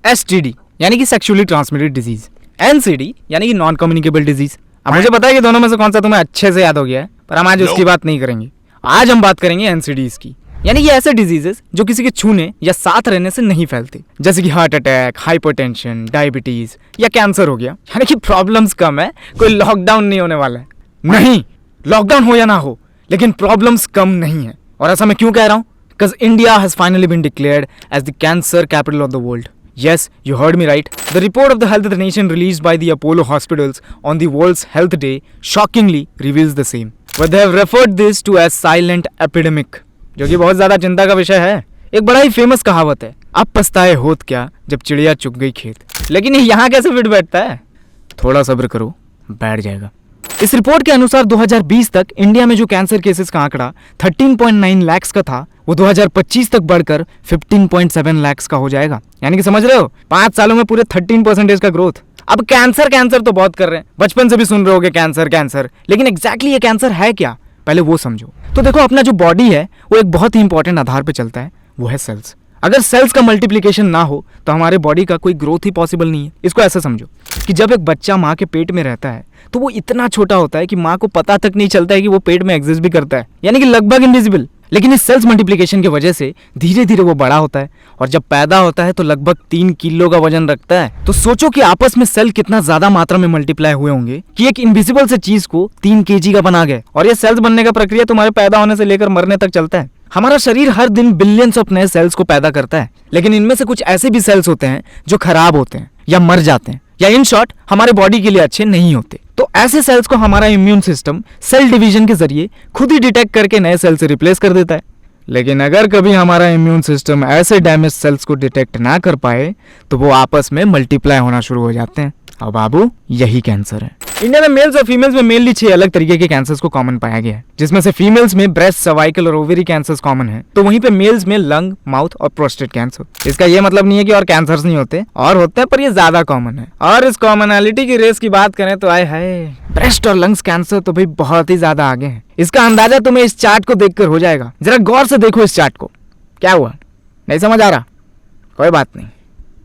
STD यानी कि sexually transmitted disease, NCD यानी कि नॉन कम्युनिकेबल डिजीज। अब मुझे पता है कि दोनों में से कौन सा तुम्हें अच्छे से याद हो गया है, पर हम आज उसकी बात नहीं करेंगे। आज हम बात करेंगे NCDs की, यानी कि ऐसे डिजीजेस जो किसी के छूने या साथ रहने से नहीं फैलते, जैसे कि हार्ट अटैक, हाइपरटेंशन, डायबिटीज या कैंसर हो गया। यानी कि प्रॉब्लम्स कम है, कोई लॉकडाउन नहीं होने वाला है। नहीं, लॉकडाउन हो या ना हो, लेकिन प्रॉब्लम्स कम नहीं है। और ऐसा मैं क्यों कह रहा हूँ? Because India has finally been declared as the cancer capital of the world. Yes, you heard me right. The report of the health of the nation released by the Apollo hospitals on the World's Health Day shockingly reveals the same. But they have referred this to as silent epidemic, जो कि बहुत ज्यादा चिंता का विषय है। एक बड़ा ही फेमस कहावत है, अब पछताए होत क्या जब चिड़िया चुग गई खेत। लेकिन ये यहाँ कैसे फिट बैठता है? थोड़ा सब्र करो, बैठ जाएगा। इस रिपोर्ट के अनुसार 2020 तक इंडिया में जो कैंसर केसेस का आंकड़ा 13.9 लाख का था, वो 2025 तक बढ़कर 15.7 लाख का हो जाएगा। यानी कि समझ रहे हो, 5 सालों में पूरे 13% का ग्रोथ। अब कैंसर कैंसर तो बहुत कर रहे हैं, बचपन से भी सुन रहे होगे कैंसर कैंसर, लेकिन एग्जैक्टली ये कैंसर है क्या, पहले वो समझो। तो देखो, अपना जो बॉडी है वो एक बहुत ही इंपॉर्टेंट आधार पे चलता है, वो है सेल्स। अगर सेल्स का मल्टीप्लिकेशन ना हो तो हमारे बॉडी का कोई ग्रोथ ही पॉसिबल नहीं है। इसको ऐसा समझो कि जब एक बच्चा माँ के पेट में रहता है तो वो इतना छोटा होता है कि माँ को पता तक नहीं चलता है कि वो पेट में एग्जिस्ट भी करता है, यानी कि लगभग इनविजिबल। लेकिन इस सेल्स मल्टीप्लिकेशन की वजह से धीरे धीरे वो बड़ा होता है और जब पैदा होता है तो लगभग 3 किलो का वजन रखता है। तो सोचो कि आपस में सेल कितना ज्यादा मात्रा में मल्टीप्लाई हुए होंगे कि एक इनविजिबल से चीज को 3 kg का बना गए। और ये सेल्स बनने का प्रक्रिया तुम्हारे पैदा होने से लेकर मरने तक चलता है। हमारा शरीर हर दिन बिलियंस ऑफ नए सेल्स को पैदा करता है, लेकिन इनमें से कुछ ऐसे भी सेल्स होते हैं जो खराब होते हैं या मर जाते हैं, या इन शॉर्ट हमारे बॉडी के लिए अच्छे नहीं होते। तो ऐसे सेल्स को हमारा इम्यून सिस्टम सेल डिवीजन के जरिए खुद ही डिटेक्ट करके नए सेल से रिप्लेस कर देता है। लेकिन अगर कभी हमारा इम्यून सिस्टम ऐसे डैमेज सेल्स को डिटेक्ट ना कर पाए तो वो आपस में मल्टीप्लाई होना शुरू हो जाते हैं। अब बाबू, यही कैंसर है। इंडिया में मेल्स और फीमेल्स में मेनली 6 अलग तरीके के कैंसर्स को कॉमन पाया गया है, जिसमें से फीमेल्स में ब्रेस्ट, सर्वाइकल और ओवेरी कैंसर्स कॉमन है, तो वहीं पे मेल्स में लंग, माउथ और प्रोस्टेट कैंसर। इसका ये मतलब नहीं है कि और कैंसर्स नहीं होते, और होते हैं, पर ये ज्यादा कॉमन है। और इस कॉमनैलिटी की रेस की बात करें तो आए हाय, ब्रेस्ट और लंग्स कैंसर तो भाई बहुत ही ज्यादा आगे है। इसका अंदाजा तुम्हें इस चार्ट को देखकर हो जाएगा। जरा गौर से देखो इस चार्ट को। क्या हुआ, नहीं समझ आ रहा? कोई बात नहीं,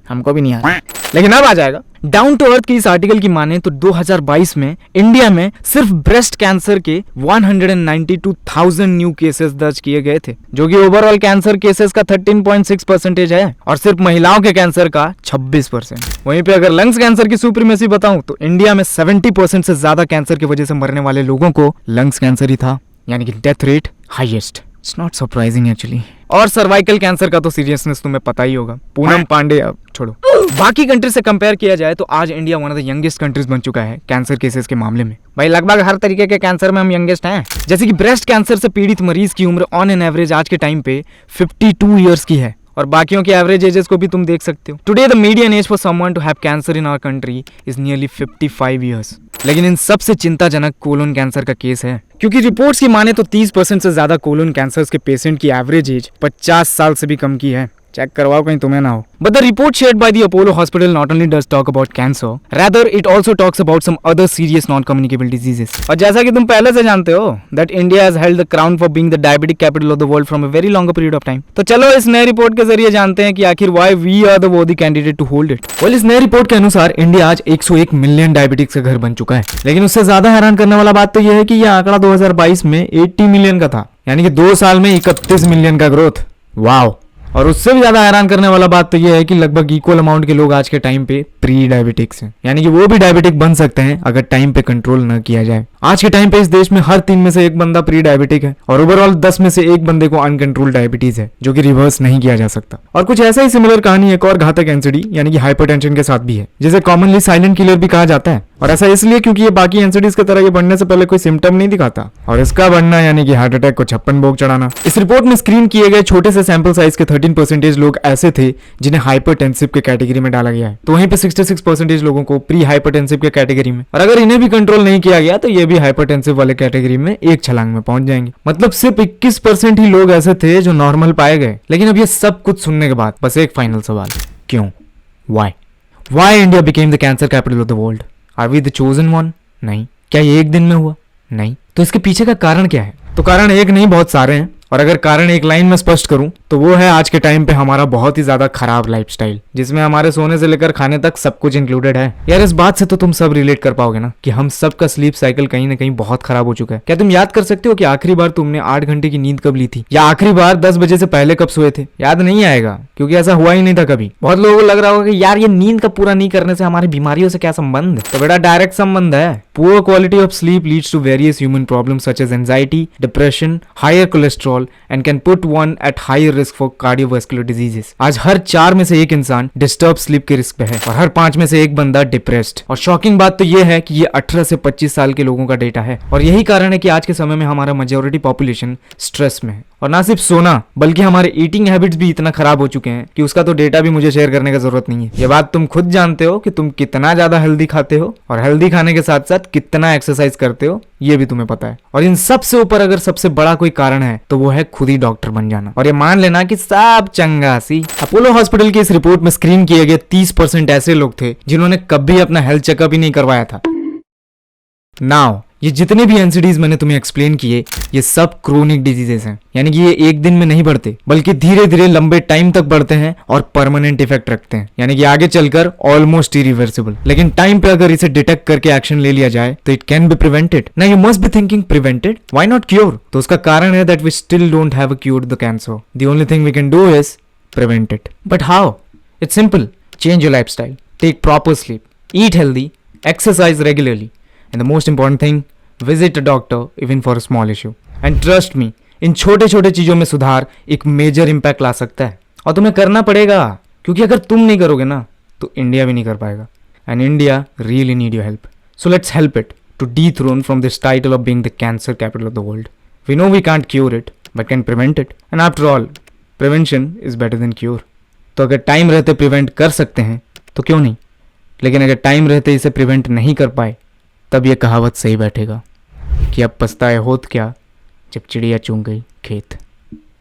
हमको भी नहीं आ रहा, लेकिन अब आ जाएगा। डाउन टू अर्थ की इस आर्टिकल की माने तो 2022 में इंडिया में सिर्फ ब्रेस्ट कैंसर के 192,000 न्यू केसेस दर्ज किए गए थे, जो कि ओवरऑल कैंसर केसेस का 13.6% है, और सिर्फ महिलाओं के कैंसर का 26%। वहीं पे अगर लंग्स कैंसर की सुप्रीमेसी बताऊं तो इंडिया में 70% से ज्यादा कैंसर की वजह से मरने वाले लोगों को लंग्स कैंसर ही था, यानी कि death rate highest. It's not surprising actually. और सर्वाइकल कैंसर का तो सीरियसनेस तुम्हें पता ही होगा। पूनम पांडे, अब छोड़ो। बाकी कंट्री से कंपेयर किया जाए तो आज India one of the youngest countries बन चुका है कैंसर केसेस के मामले में। भाई लगभग हर तरीके के कैंसर में हम यंगेस्ट हैं। जैसे कि ब्रेस्ट कैंसर से पीड़ित मरीज की उम्र ऑन एन एवरेज आज के टाइम पे 52 ईयर्स की है, और बाकियों के एवरेज एजेस को भी तुम देख सकते हो। Today the median age for someone to have cancer in our country is nearly 55 years. लेकिन इन सबसे चिंताजनक कोलोन कैंसर का केस है, क्योंकि रिपोर्ट्स की माने तो 30% से ज्यादा कोलोन कैंसर्स के पेशेंट की एवरेज एज 50 साल से भी कम की है। चेक करवाओ कहीं तुम्हें ना हो। But the report shared by the Apollo Hospital not only does talk about cancer, rather it also talks about some other serious non-communicable diseases. और जैसा कि तुम पहले से जानते हो that India has held the crown for being the diabetic capital of the world from a very longer period of time. तो चलो इस नए रिपोर्ट के जरिए जानते हैं कि आखिर why we are the worthy candidate to hold it. Well, इस नए रिपोर्ट के अनुसार इंडिया आज 101 मिलियन डायबिटिक्स का घर बन चुका है। लेकिन उससे ज्यादा हैरान करने वाला बात तो यह है कि यह आंकड़ा 2022 में 80 मिलियन का था, यानी कि 2 साल में 31 मिलियन का ग्रोथ। वाओ। और उससे भी ज्यादा हैरान करने वाला बात तो यह है कि लगभग इक्वल अमाउंट के लोग आज के टाइम पे प्री डायबिटिक्स हैं, यानी कि वो भी डायबिटिक बन सकते हैं अगर टाइम पे कंट्रोल न किया जाए। आज के टाइम पे इस देश में हर 3 में से 1 बंदा प्री डायबिटिक है, और ओवरऑल 10 में से 1 बंदे को अनकंट्रोल डायबिटीज है, जो कि रिवर्स नहीं किया जा सकता। और कुछ ऐसा ही सिमिलर कहानी एक और घातक एनसीडी यानी कि हाइपरटेंशन के साथ भी है, जिसे कॉमनली साइलेंट किलर भी कहा जाता है। और ऐसा इसलिए क्योंकि ये बाकी एनसीडीज की तरह ये बढ़ने से पहले कोई सिम्टम नहीं दिखाता, और इसका बढ़ना यानी कि हार्ट अटैक को 56 भोग चढ़ाना। इस रिपोर्ट में स्क्रीन किए गए छोटे से सैंपल साइज के 13% लोग ऐसे थे जिन्हें हाइपरटेंसिव के कैटेगरी में डाला गया है, तो वहीं पे 66% लोगों को प्री हाइपरटेंसिव के कैटेगरी में, और अगर इन्हें भी कंट्रोल नहीं किया गया तो ये भी हाइपरटेंसिव वाले कैटेगरी में एक छलांग में पहुंच जाएंगे। मतलब सिर्फ 21% ही लोग ऐसे थे जो नॉर्मल पाए गए। लेकिन अब ये सब कुछ सुनने के बाद बस एक फाइनल सवाल, क्यों? Why India became the cancer capital of the world? Are we the chosen one? नहीं। क्या ये एक दिन में हुआ? नहीं। तो इसके पीछे का कारण क्या है? तो कारण एक नहीं, बहुत सारे हैं। और अगर कारण एक लाइन में स्पष्ट करूं तो वो है आज के टाइम पे हमारा बहुत ही ज्यादा खराब लाइफस्टाइल, जिसमें हमारे सोने से लेकर खाने तक सब कुछ इंक्लूडेड है। यार इस बात से तो तुम सब रिलेट कर पाओगे ना कि हम सब का स्लीप साइकिल कहीं ना कहीं बहुत खराब हो चुका है। क्या तुम याद कर सकते हो कि आखिरी बार तुमने 8 घंटे की नींद कब ली थी, या आखिरी बार 10 बजे से पहले कब सोए थे? याद नहीं आएगा, क्योंकि ऐसा हुआ ही नहीं था कभी। बहुत लोगों को लग रहा होगा कि यार ये नींद का पूरा नहीं करने से हमारी बीमारियों से क्या संबंध? तो बेटा डायरेक्ट संबंध है। Poor quality of sleep leads to various human problems such as anxiety, depression, higher cholesterol and can put one at higher risk for cardiovascular diseases. आज हर 4 में से एक इंसान डिस्टर्ब स्लीप के रिस्क पे है और हर 5 में से एक बंदा डिप्रेस्ड। और शॉकिंग बात तो ये है कि ये 18 से 25 साल के लोगों का डेटा है और यही कारण है कि आज के समय में हमारा मेजॉरिटी पॉपुलेशन स्ट्रेस में है। और ना सिर्फ सोना बल्कि हमारे ईटिंग हैबिट्स भी इतना खराब हो चुके हैं कि उसका तो डेटा भी मुझे शेयर करने की जरूरत नहीं है। ये बात तुम खुद जानते हो कि तुम कितना ज्यादा हेल्दी खाते हो और हेल्दी खाने के साथ साथ कितना एक्सरसाइज करते हो, ये भी तुम्हें पता है। और इन सब से ऊपर अगर सबसे बड़ा कोई कारण है तो वो है खुद ही डॉक्टर बन जाना। और ये मान लेना कि सब चंगासी। अपोलो हॉस्पिटल की इस रिपोर्ट में स्क्रीन किए गए 30% ऐसे लोग थे जिन्होंने कभी अपना हेल्थ चेकअप ही नहीं करवाया था। नाउ ये जितने भी एनसीडीज मैंने तुम्हें एक्सप्लेन किए, ये सब क्रोनिक डिजीजेस हैं, यानी कि ये एक दिन में नहीं बढ़ते बल्कि धीरे धीरे लंबे टाइम तक बढ़ते हैं और परमानेंट इफेक्ट रखते हैं, यानी कि आगे चलकर ऑलमोस्ट इरिवर्सिबल। लेकिन टाइम पे अगर इसे डिटेक्ट करके एक्शन ले लिया जाए तो इट कैन बी प्रिवेंटेड। ना you must be thinking prevented, why not cure? तो उसका कारण है that we still don't have cured the cancer. The only thing we can do is prevent it. But how? It's simple. Change your lifestyle, take proper sleep, eat healthy, exercise regularly, and the most important thing, visit a doctor even for a small issue. And trust me, इन छोटे छोटे चीजों में सुधार एक major impact ला सकता है और तुम्हें करना पड़ेगा, क्योंकि अगर तुम नहीं करोगे ना तो इंडिया भी नहीं कर पाएगा। And India really need your help, so let's help it to dethrone from this title of being the cancer capital of the world. We know we can't cure it, but can prevent it. And after all, prevention is better than cure. तो अगर time रहते prevent कर सकते हैं तो क्यों नहीं, लेकिन अगर टाइम रहते इसे प्रिवेंट नहीं कर पाए तब ये कहावत सही बैठेगा कि अब पछताए होत क्या जब चिड़िया चुग गई खेत।